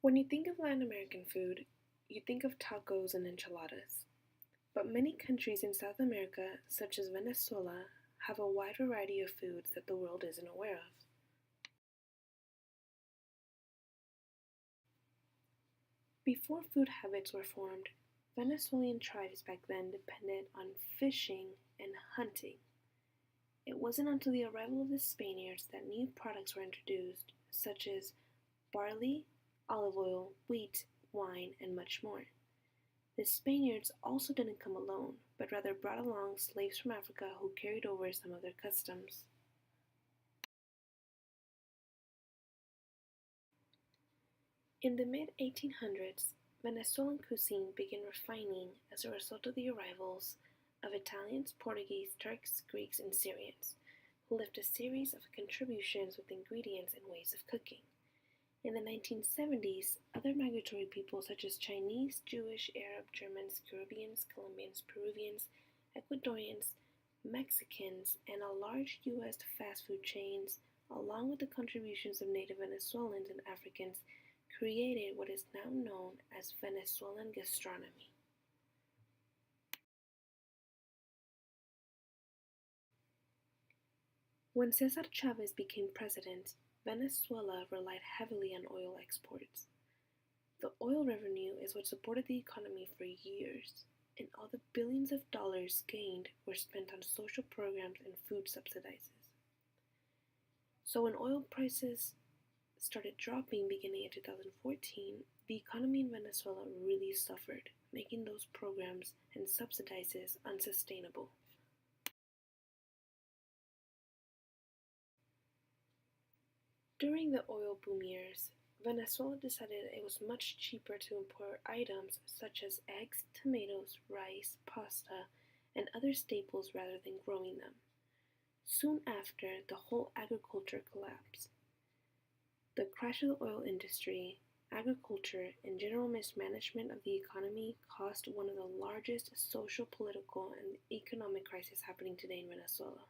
When you think of Latin American food, you think of tacos and enchiladas. But many countries in South America, such as Venezuela, have a wide variety of foods that the world isn't aware of. Before food habits were formed, Venezuelan tribes back then depended on fishing and hunting. It wasn't until the arrival of the Spaniards that new products were introduced, such as barley, olive oil, wheat, wine, and much more. The Spaniards also didn't come alone, but rather brought along slaves from Africa who carried over some of their customs. In the mid 1800s, Venezuelan cuisine began refining as a result of the arrivals of Italians, Portuguese, Turks, Greeks, and Syrians, who left a series of contributions with ingredients and ways of cooking. In the 1970s, other migratory peoples such as Chinese, Jewish, Arab, Germans, Caribbeans, Colombians, Peruvians, Ecuadorians, Mexicans, and a large U.S. fast food chains, along with the contributions of native Venezuelans and Africans, created what is now known as Venezuelan gastronomy. When Cesar Chavez became president, Venezuela relied heavily on oil exports. The oil revenue is what supported the economy for years, and all the billions of dollars gained were spent on social programs and food subsidies. So when oil prices started dropping beginning in 2014, the economy in Venezuela really suffered, making those programs and subsidies unsustainable. During the oil boom years, Venezuela decided it was much cheaper to import items such as eggs, tomatoes, rice, pasta, and other staples rather than growing them. Soon after, the whole agriculture collapsed. The crash of the oil industry, agriculture, and general mismanagement of the economy caused one of the largest social, political, and economic crises happening today in Venezuela.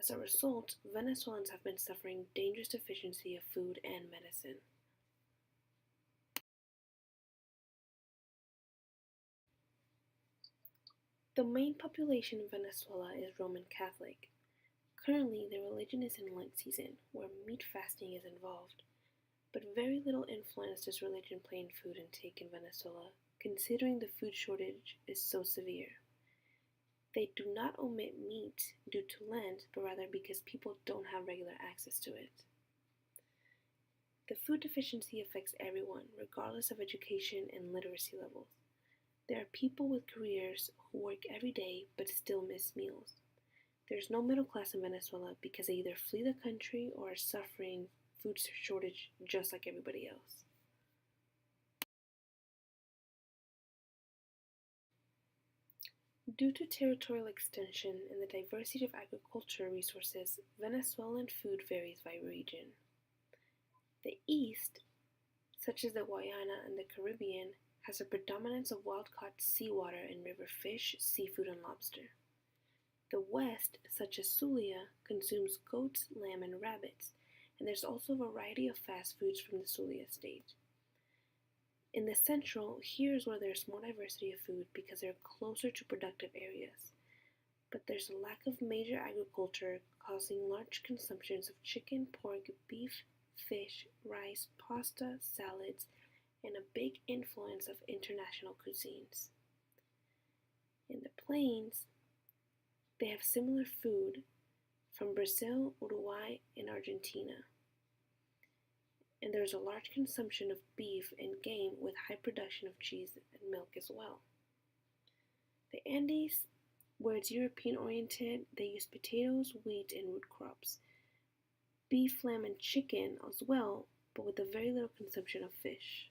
As a result, Venezuelans have been suffering dangerous deficiency of food and medicine. The main population in Venezuela is Roman Catholic. Currently, the religion is in Lent season, where meat fasting is involved, but very little influence does religion play in food intake in Venezuela, considering the food shortage is so severe. They do not omit meat due to Lent, but rather because people don't have regular access to it. The food deficiency affects everyone, regardless of education and literacy levels. There are people with careers who work every day but still miss meals. There's no middle class in Venezuela because they either flee the country or are suffering food shortage just like everybody else. Due to territorial extension and the diversity of agricultural resources, Venezuelan food varies by region. The East, such as the Guayana and the Caribbean, has a predominance of wild-caught seawater and river fish, seafood, and lobster. The West, such as Zulia, consumes goats, lamb, and rabbits, and there's also a variety of fast foods from the Zulia state. In the Central, here's where there's more diversity of food because they're closer to productive areas. But there's a lack of major agriculture causing large consumptions of chicken, pork, beef, fish, rice, pasta, salads, and a big influence of international cuisines. In the plains, they have similar food from Brazil, Uruguay, and Argentina. And there's a large consumption of beef and game with high production of cheese and milk as well. The Andes, where it's European oriented, they use potatoes, wheat, and root crops. Beef, lamb, and chicken as well, but with a very little consumption of fish.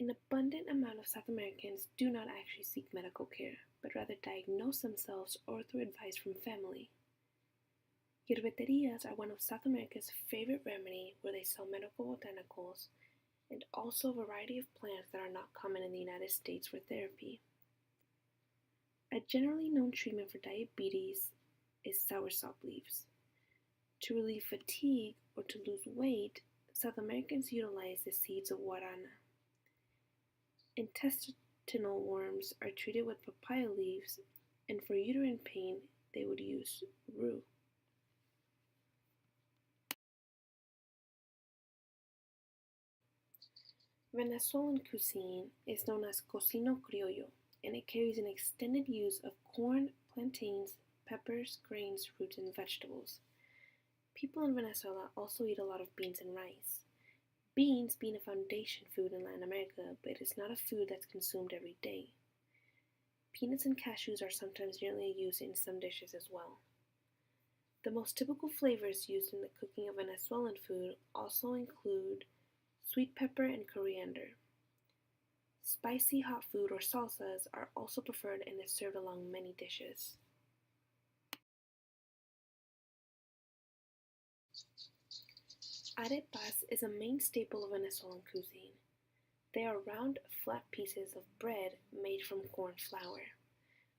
An abundant amount of South Americans do not actually seek medical care, but rather diagnose themselves or through advice from family. Yerbeterias are one of South America's favorite remedy where they sell medical botanicals and also a variety of plants that are not common in the United States for therapy. A generally known treatment for diabetes is soursop leaves. To relieve fatigue or to lose weight, South Americans utilize the seeds of guarana. Intestinal worms are treated with papaya leaves, and for uterine pain, they would use rue. Venezuelan cuisine is known as cocino criollo, and it carries an extended use of corn, plantains, peppers, grains, fruits, and vegetables. People in Venezuela also eat a lot of beans and rice. Beans being a foundation food in Latin America, but it is not a food that's consumed every day. Peanuts and cashews are sometimes generally used in some dishes as well. The most typical flavors used in the cooking of Venezuelan food also include sweet pepper and coriander. Spicy hot food or salsas are also preferred and is served along many dishes. Arepas is a main staple of Venezuelan cuisine. They are round, flat pieces of bread made from corn flour.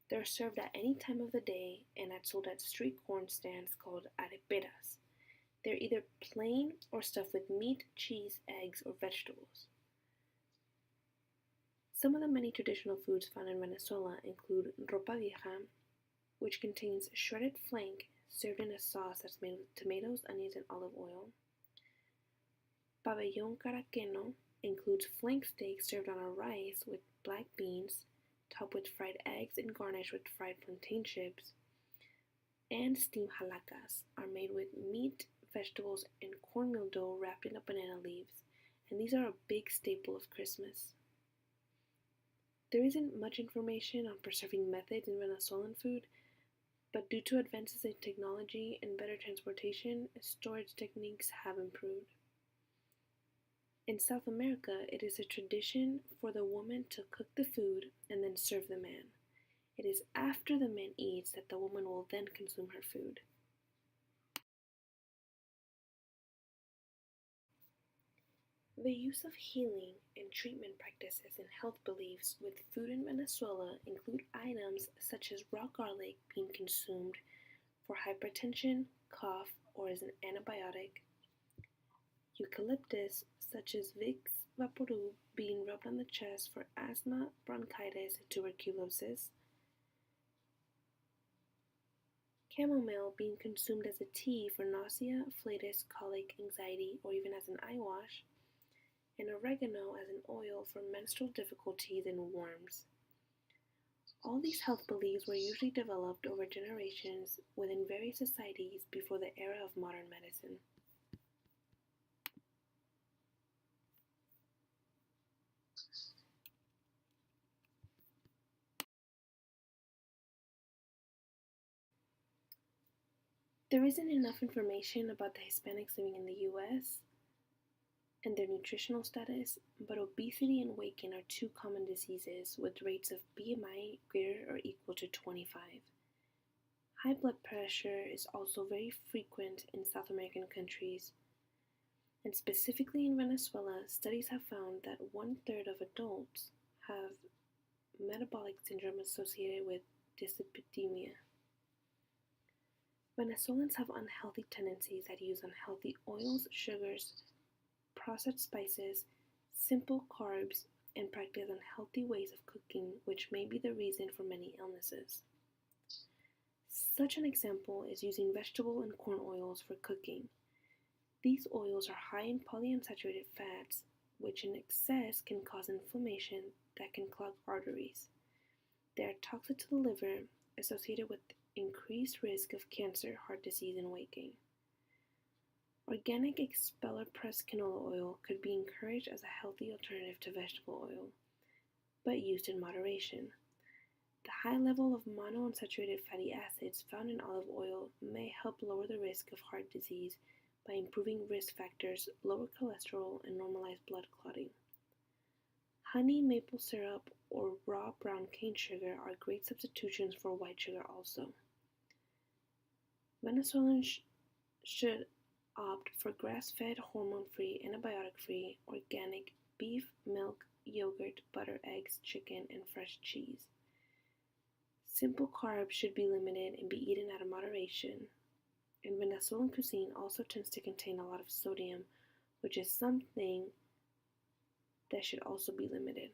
They are served at any time of the day and are sold at street corn stands called areperas. They're either plain or stuffed with meat, cheese, eggs, or vegetables. Some of the many traditional foods found in Venezuela include ropa vieja, which contains shredded flank served in a sauce that's made with tomatoes, onions, and olive oil. Pabellón caraqueño includes flank steak served on a rice with black beans, topped with fried eggs and garnished with fried plantain chips. And steamed halacas are made with meat, vegetables, and cornmeal dough wrapped in banana leaves, and these are a big staple of Christmas. There isn't much information on preserving methods in Venezuelan food, but due to advances in technology and better transportation, storage techniques have improved. In South America, it is a tradition for the woman to cook the food and then serve the man. It is after the man eats that the woman will then consume her food. The use of healing and treatment practices and health beliefs with food in Venezuela include items such as raw garlic being consumed for hypertension, cough, or as an antibiotic, eucalyptus such as Vicks Vaporub being rubbed on the chest for asthma, bronchitis, and tuberculosis, chamomile being consumed as a tea for nausea, flatus, colic, anxiety, or even as an eye wash, and oregano as an oil for menstrual difficulties and worms. All these health beliefs were usually developed over generations within various societies before the era of modern medicine. There isn't enough information about the Hispanics living in the US and their nutritional status, but obesity and weight gain are two common diseases with rates of BMI greater or equal to 25. High blood pressure is also very frequent in South American countries, and specifically in Venezuela, studies have found that 1/3 of adults have metabolic syndrome associated with dyslipidemia. Venezuelans have unhealthy tendencies that use unhealthy oils, sugars, processed spices, simple carbs, and practice unhealthy ways of cooking, which may be the reason for many illnesses. Such an example is using vegetable and corn oils for cooking. These oils are high in polyunsaturated fats, which in excess can cause inflammation that can clog arteries. They are toxic to the liver, associated with increased risk of cancer, heart disease, and weight gain. Organic expeller pressed canola oil could be encouraged as a healthy alternative to vegetable oil, but used in moderation. The high level of monounsaturated fatty acids found in olive oil may help lower the risk of heart disease by improving risk factors, lower cholesterol, and normalize blood clotting. Honey, maple syrup, or raw brown cane sugar are great substitutions for white sugar also. Venezuelans should opt for grass-fed, hormone-free, antibiotic-free, organic beef, milk, yogurt, butter, eggs, chicken, and fresh cheese. Simple carbs should be limited and be eaten at a moderation. And Venezuelan cuisine also tends to contain a lot of sodium, which is something that should also be limited.